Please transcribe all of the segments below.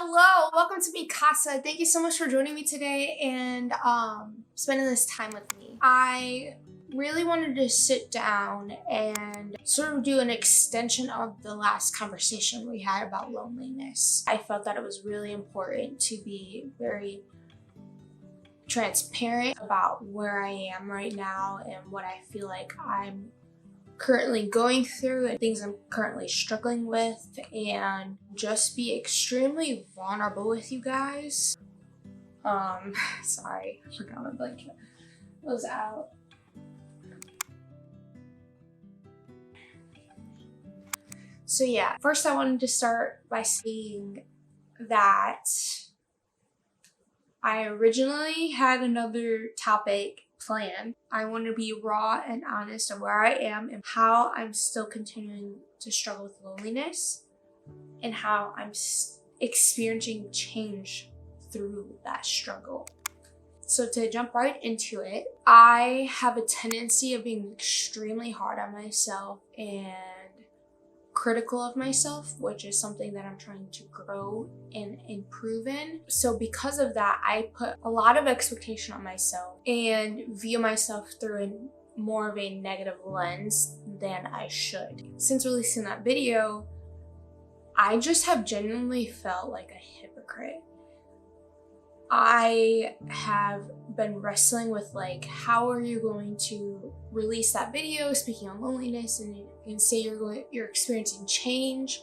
Hello, welcome to Mi Casa. Thank you so much for joining me today and spending this time with me. I really wanted to sit down and sort of do an extension of the last conversation we had about loneliness. I felt that it was really important to be very transparent about where I am right now and what I feel like I'm currently going through and things I'm currently struggling with, and just be extremely vulnerable with you guys. Sorry, I forgot my blanket was out. So yeah, first I wanted to start by saying that I originally had another topic planned. I want to be raw and honest of where I am and how I'm still continuing to struggle with loneliness and how I'm experiencing change through that struggle. So to jump right into it, I have a tendency of being extremely hard on myself and critical of myself, which is something that I'm trying to grow and improve in. So because of that, I put a lot of expectation on myself and view myself through more of a negative lens than I should. Since releasing that video, I just have genuinely felt like a hypocrite. I have been wrestling with how are you going to release that video speaking on loneliness and say you're experiencing change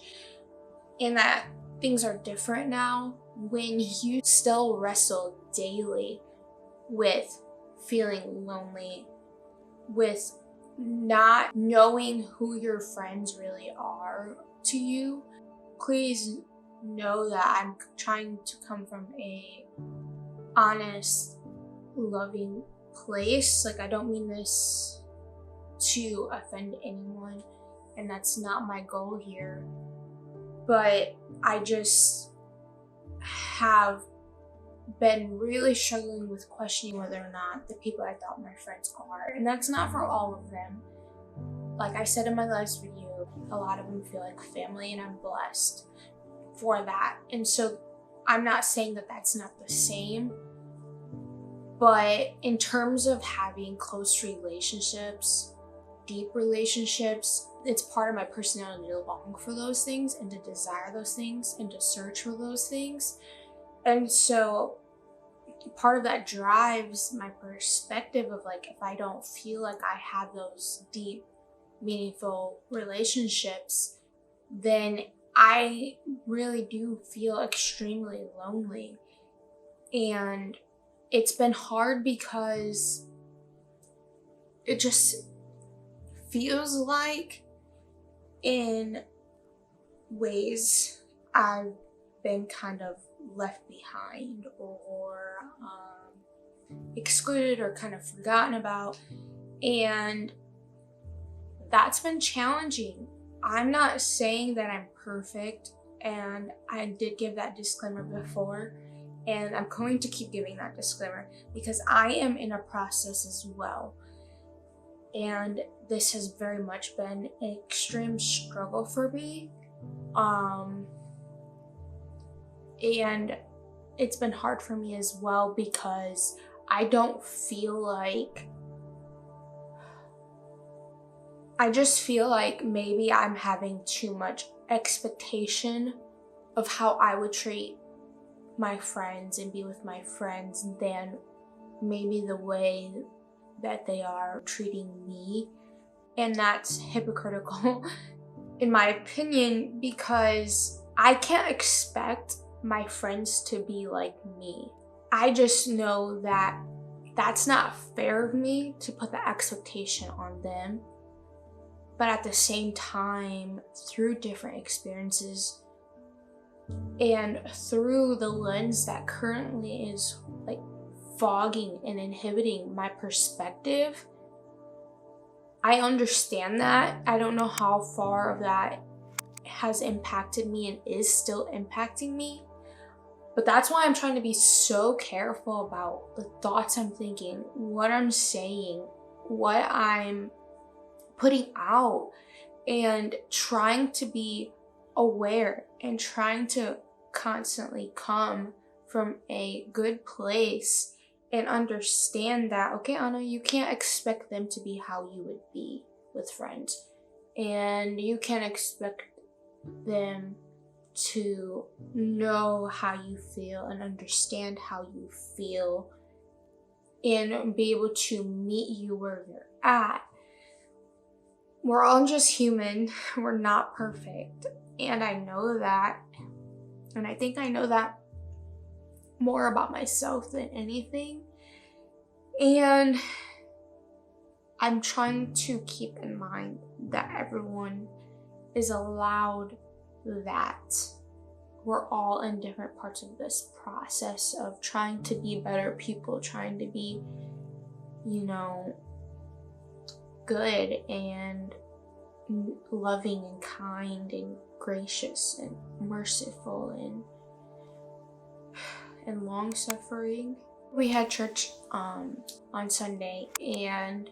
and that things are different now when you still wrestle daily with feeling lonely, with not knowing who your friends really are to you. Please know that I'm trying to come from a honest, loving place. I don't mean this to offend anyone, and that's not my goal here, but I just have been really struggling with questioning whether or not the people I thought my friends are, and that's not for all of them. Like I said in my last video, a lot of them feel like family, and I'm blessed for that. And so I'm not saying that that's not the same, but in terms of having close relationships, deep relationships, it's part of my personality to long for those things and to desire those things and to search for those things. And so part of that drives my perspective of if I don't feel like I have those deep, meaningful relationships, then I really do feel extremely lonely. And it's been hard because it just feels like in ways I've been kind of left behind or excluded or kind of forgotten about. And that's been challenging. I'm not saying that I'm perfect, and I did give that disclaimer before, and I'm going to keep giving that disclaimer because I am in a process as well. And this has very much been an extreme struggle for me. And it's been hard for me as well because I just feel like maybe I'm having too much expectation of how I would treat my friends and be with my friends than maybe the way that they are treating me. And that's hypocritical in my opinion, because I can't expect my friends to be like me. I just know that that's not fair of me to put the expectation on them. But at the same time, through different experiences and through the lens that currently is fogging and inhibiting my perspective, I understand that. I don't know how far of that has impacted me and is still impacting me. But that's why I'm trying to be so careful about the thoughts I'm thinking, what I'm saying, what I'm putting out, and trying to be aware and trying to constantly come from a good place and understand that, okay, Anna, you can't expect them to be how you would be with friends. And you can't expect them to know how you feel and understand how you feel and be able to meet you where you're at. We're all just human. We're not perfect. And I know that. And I think I know that more about myself than anything. And I'm trying to keep in mind that everyone is allowed that. We're all in different parts of this process of trying to be better people, trying to be, good and loving and kind and gracious and merciful and long-suffering. We had church on Sunday, and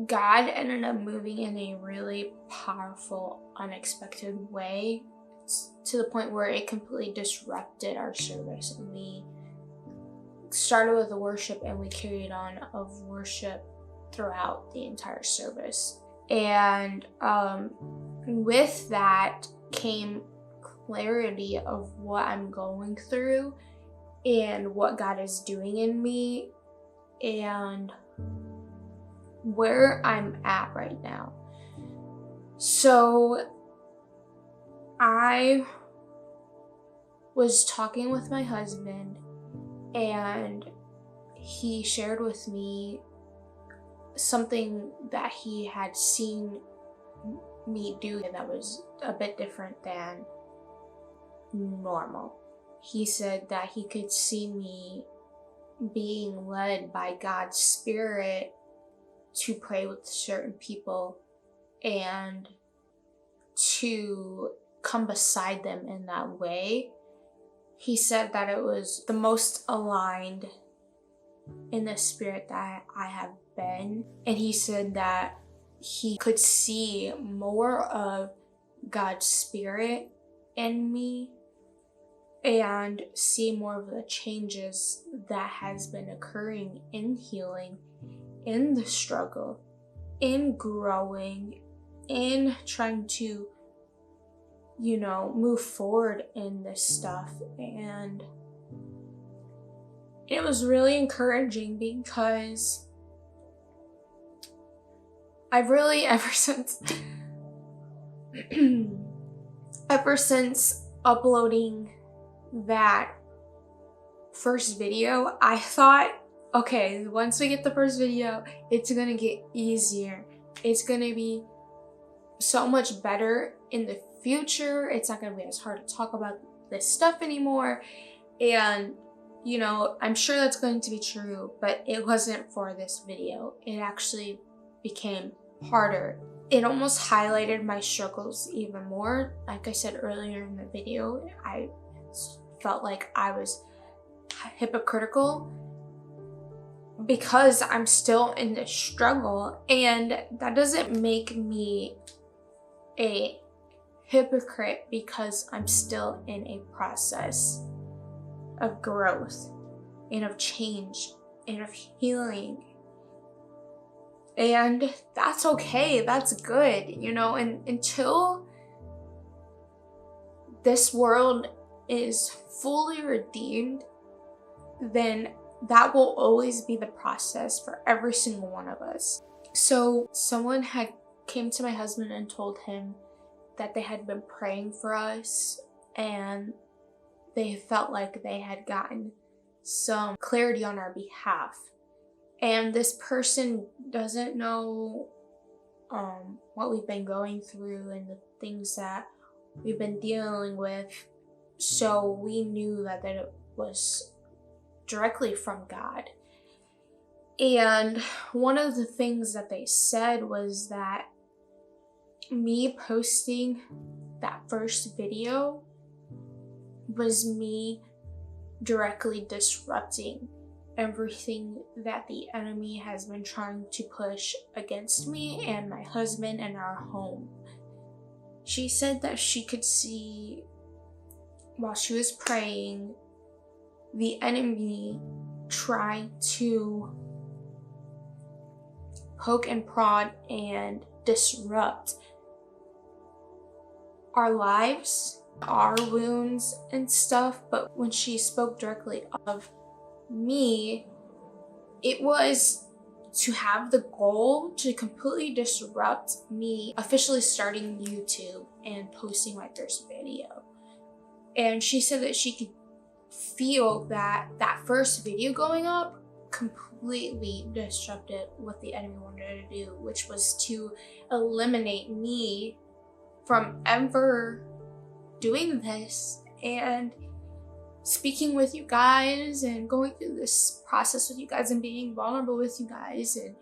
God ended up moving in a really powerful, unexpected way, to the point where it completely disrupted our service. And we started with the worship, and we carried on of worship throughout the entire service. And with that came clarity of what I'm going through and what God is doing in me and where I'm at right now. So I was talking with my husband, and he shared with me something that he had seen me do that was a bit different than normal. He said that he could see me being led by God's Spirit to pray with certain people and to come beside them in that way. He said that it was the most aligned in the spirit that I have been. And he said that he could see more of God's Spirit in me and see more of the changes that has been occurring in healing, in the struggle, in growing, in trying to, move forward in this stuff. And it was really encouraging because I've really, ever since uploading that first video, I thought, okay, once we get the first video, it's gonna get easier. It's gonna be so much better in the future. It's not gonna be as hard to talk about this stuff anymore. And I'm sure that's going to be true, but it wasn't for this video. It actually became harder. It almost highlighted my struggles even more. Like I said earlier in the video, I felt like I was hypocritical because I'm still in this struggle, and that doesn't make me a hypocrite because I'm still in a process of growth and of change and of healing. And that's okay, that's good, and until this world is fully redeemed, then that will always be the process for every single one of us. So someone had came to my husband and told him that they had been praying for us, and they felt like they had gotten some clarity on our behalf. And this person doesn't know what we've been going through and the things that we've been dealing with. So we knew that it was directly from God. And one of the things that they said was that me posting that first video was me directly disrupting everything that the enemy has been trying to push against me and my husband and our home. She said that she could see while she was praying, the enemy tried to poke and prod and disrupt our lives, our wounds and stuff. But when she spoke directly of me, it was to have the goal to completely disrupt me officially starting YouTube and posting my first video. And she said that she could feel that that first video going up completely disrupted what the enemy wanted to do, which was to eliminate me from ever doing this and speaking with you guys and going through this process with you guys and being vulnerable with you guys and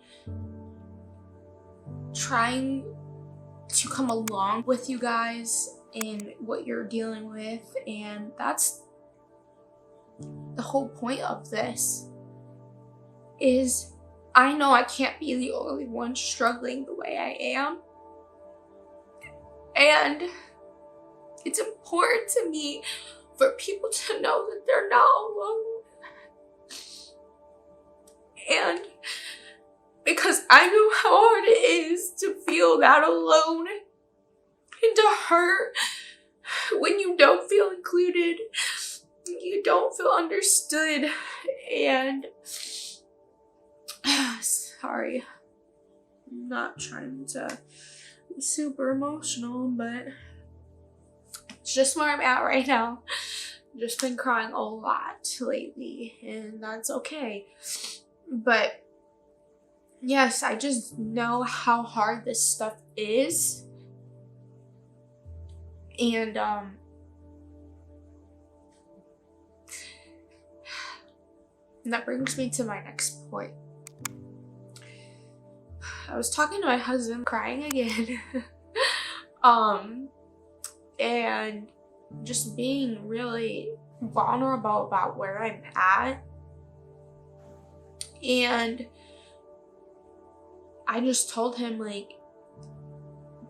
trying to come along with you guys in what you're dealing with. And that's the whole point of this, is I know I can't be the only one struggling the way I am. And it's important to me for people to know that they're not alone. And because I know how hard it is to feel that alone and to hurt when you don't feel included, you don't feel understood. And sorry, I'm not trying to be super emotional, but it's just where I'm at right now. Just been crying a lot lately, and that's okay. But yes, I just know how hard this stuff is. And that brings me to my next point. I was talking to my husband, crying again. And just being really vulnerable about where I'm at. And I just told him, like,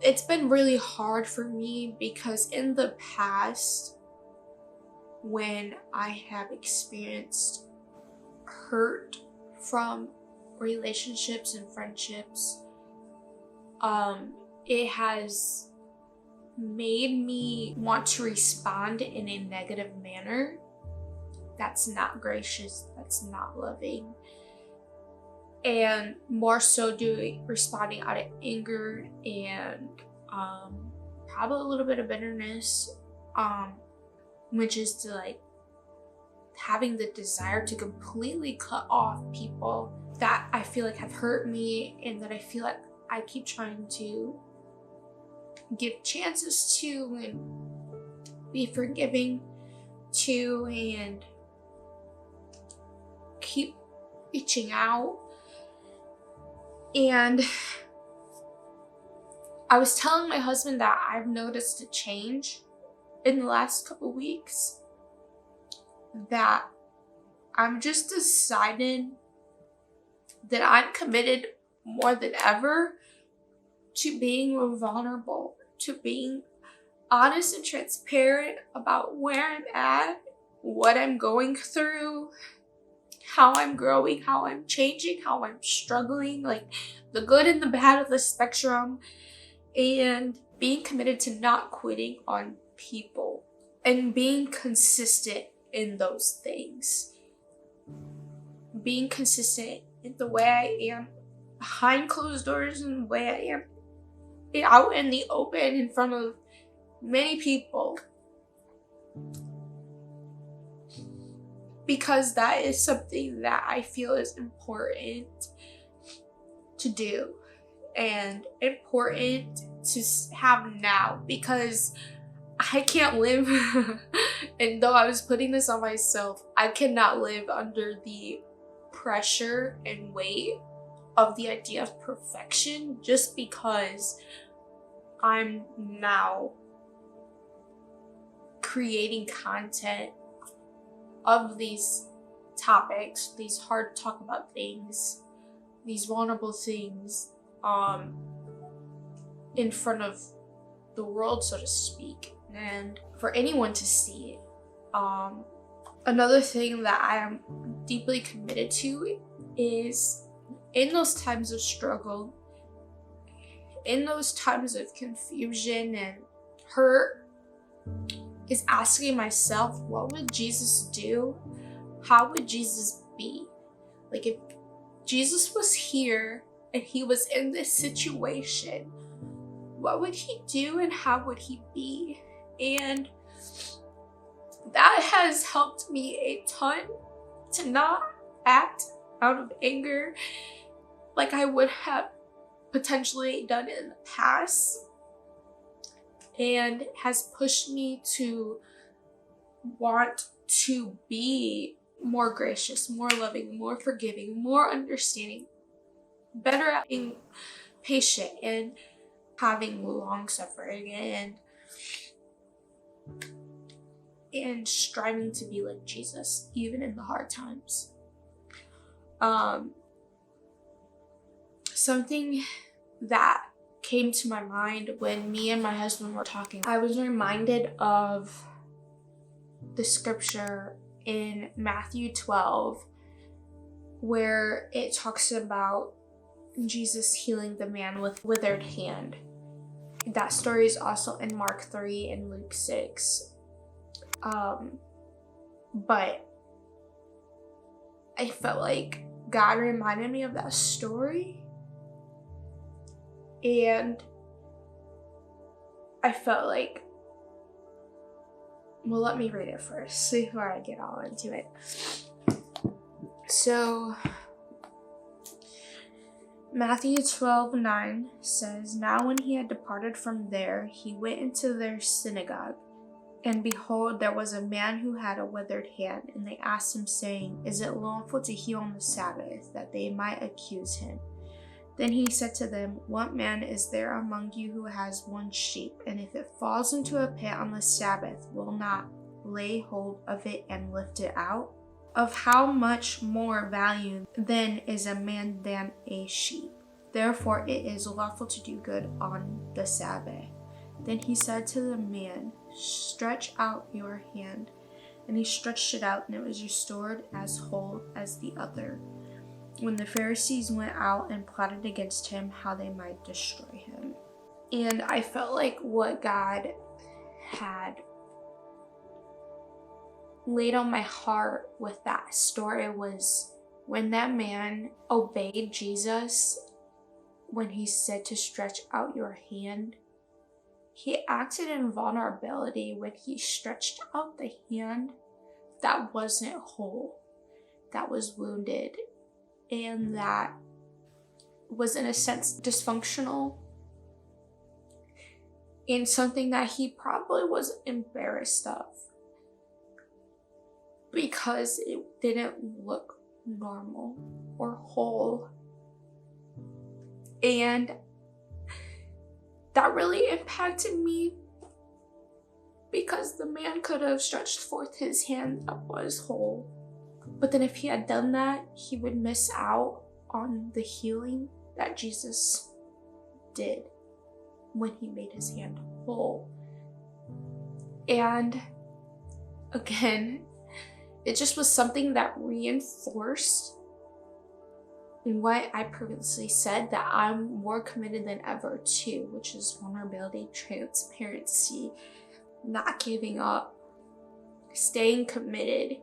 it's been really hard for me because in the past, when I have experienced hurt from relationships and friendships, it has made me want to respond in a negative manner. That's not gracious, that's not loving. And more so responding out of anger and probably a little bit of bitterness, which is to like having the desire to completely cut off people that I feel like have hurt me and that I feel like I keep trying to give chances to and be forgiving to and keep reaching out. And I was telling my husband that I've noticed a change in the last couple weeks, that I'm just decided that I'm committed more than ever to being more vulnerable, to being honest and transparent about where I'm at, what I'm going through, how I'm growing, how I'm changing, how I'm struggling, like the good and the bad of the spectrum, and being committed to not quitting on people and being consistent in those things. Being consistent in the way I am behind closed doors and the way I am out in the open in front of many people. Because that is something that I feel is important to do and important to have now, because I can't live, and though I was putting this on myself, I cannot live under the pressure and weight of the idea of perfection just because I'm now creating content of these topics, these hard to talk about things, these vulnerable things, in front of the world, so to speak, and for anyone to see it. Another thing that I am deeply committed to is in those times of struggle, in those times of confusion and hurt, is asking myself, what would Jesus do? How would Jesus be? Like, if Jesus was here and he was in this situation, what would he do and how would he be? And that has helped me a ton to not act out of anger like I would have potentially done in the past, and has pushed me to want to be more gracious, more loving, more forgiving, more understanding, better at being patient and having long suffering and striving to be like Jesus, even in the hard times. Something that came to my mind when me and my husband were talking, I was reminded of the scripture in Matthew 12, where it talks about Jesus healing the man with withered hand. That story is also in Mark 3 and Luke 6. But I felt like God reminded me of that story, and I felt like, well, let me read it first before I get all into it. So Matthew 12:9 says, "Now when he had departed from there, he went into their synagogue. And behold, there was a man who had a withered hand, and they asked him, saying, Is it lawful to heal on the Sabbath? That they might accuse him. Then he said to them, What man is there among you who has one sheep, and if it falls into a pit on the Sabbath, will not lay hold of it and lift it out? Of how much more value then is a man than a sheep? Therefore it is lawful to do good on the Sabbath. Then he said to the man, Stretch out your hand. And he stretched it out, and it was restored as whole as the other. When the Pharisees went out and plotted against him, how they might destroy him." And I felt like what God had laid on my heart with that story was when that man obeyed Jesus, when he said to stretch out your hand, he acted in vulnerability when he stretched out the hand that wasn't whole, that was wounded, and that was in a sense dysfunctional, and something that he probably was embarrassed of because it didn't look normal or whole. And that really impacted me, because the man could have stretched forth his hand that was whole. But then if he had done that, he would miss out on the healing that Jesus did when he made his hand whole. And again, it just was something that reinforced what I previously said, that I'm more committed than ever to, which is vulnerability, transparency, not giving up, staying committed.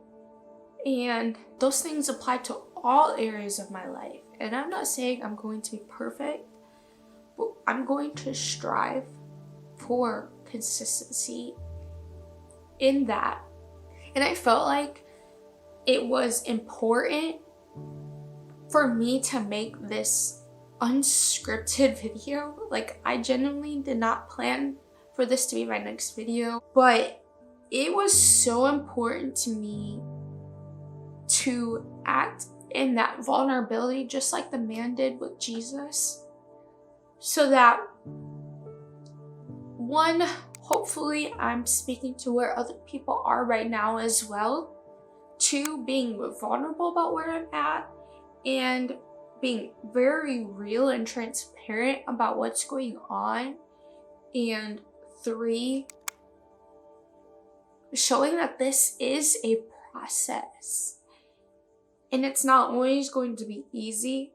And those things apply to all areas of my life. And I'm not saying I'm going to be perfect, but I'm going to strive for consistency in that. And I felt like it was important for me to make this unscripted video. Like, I genuinely did not plan for this to be my next video, but it was so important to me to act in that vulnerability just like the man did with Jesus, so that one, hopefully I'm speaking to where other people are right now as well. Two, being vulnerable about where I'm at and being very real and transparent about what's going on. And three, showing that this is a process. And it's not always going to be easy.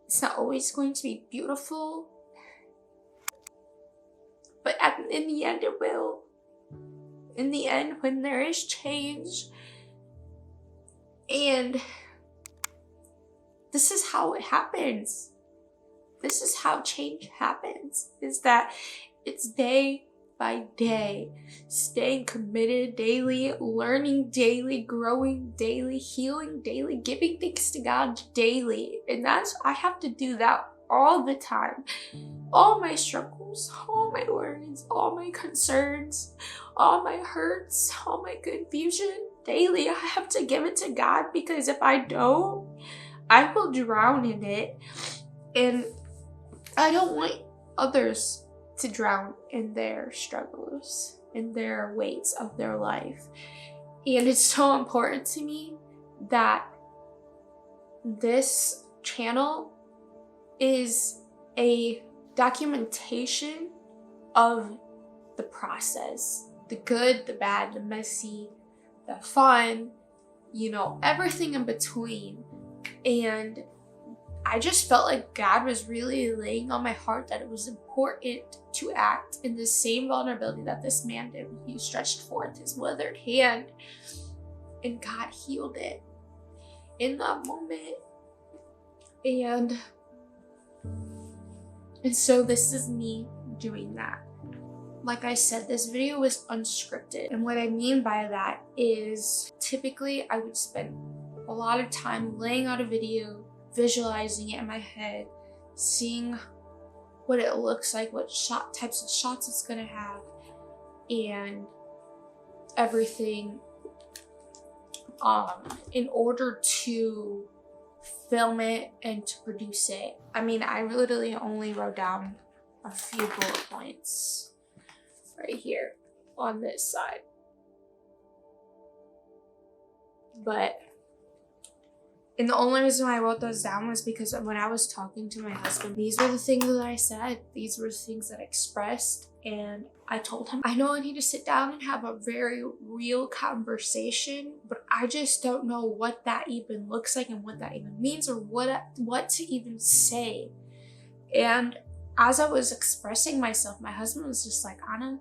It's not always going to be beautiful. But in the end, it will. In the end, when there is change, and this is how it happens. This is how change happens, is that it's day by day, staying committed daily, learning daily, growing daily, healing daily, giving thanks to God daily. And I have to do that all the time. All my struggles, all my worries, all my concerns, all my hurts, all my confusion, daily, I have to give it to God, because if I don't, I will drown in it. And I don't want others to drown in their struggles, in their weights of their life. And it's so important to me that this channel is a documentation of the process, the good, the bad, the messy, the fun, everything in between. And I just felt like God was really laying on my heart that it was important to act in the same vulnerability that this man did when he stretched forth his withered hand, and God healed it in that moment. And so this is me doing that. Like I said, this video was unscripted. And what I mean by that is typically I would spend a lot of time laying out a video, visualizing it in my head, seeing what it looks like, what types of shots it's gonna have, and everything in order to film it and to produce it. I mean, I literally only wrote down a few bullet points right here on this side. And the only reason why I wrote those down was because when I was talking to my husband, these were the things that I said. These were the things that I expressed. And I told him, I know I need to sit down and have a very real conversation, but I just don't know what that even looks like and what that even means, or what to even say. And as I was expressing myself, my husband was just like, Anna,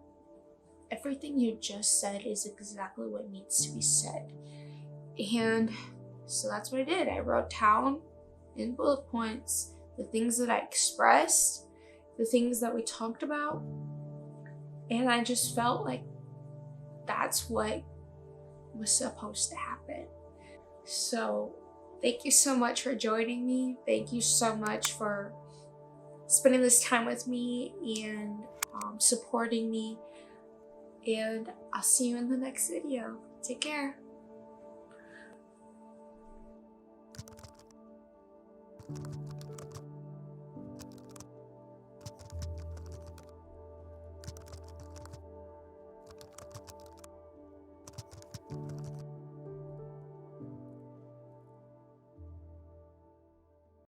everything you just said is exactly what needs to be said. And so that's what I did. I wrote down in bullet points the things that I expressed, the things that we talked about, and I just felt like that's what was supposed to happen. So thank you so much for joining me. Thank you so much for spending this time with me and supporting me. And I'll see you in the next video. Take care.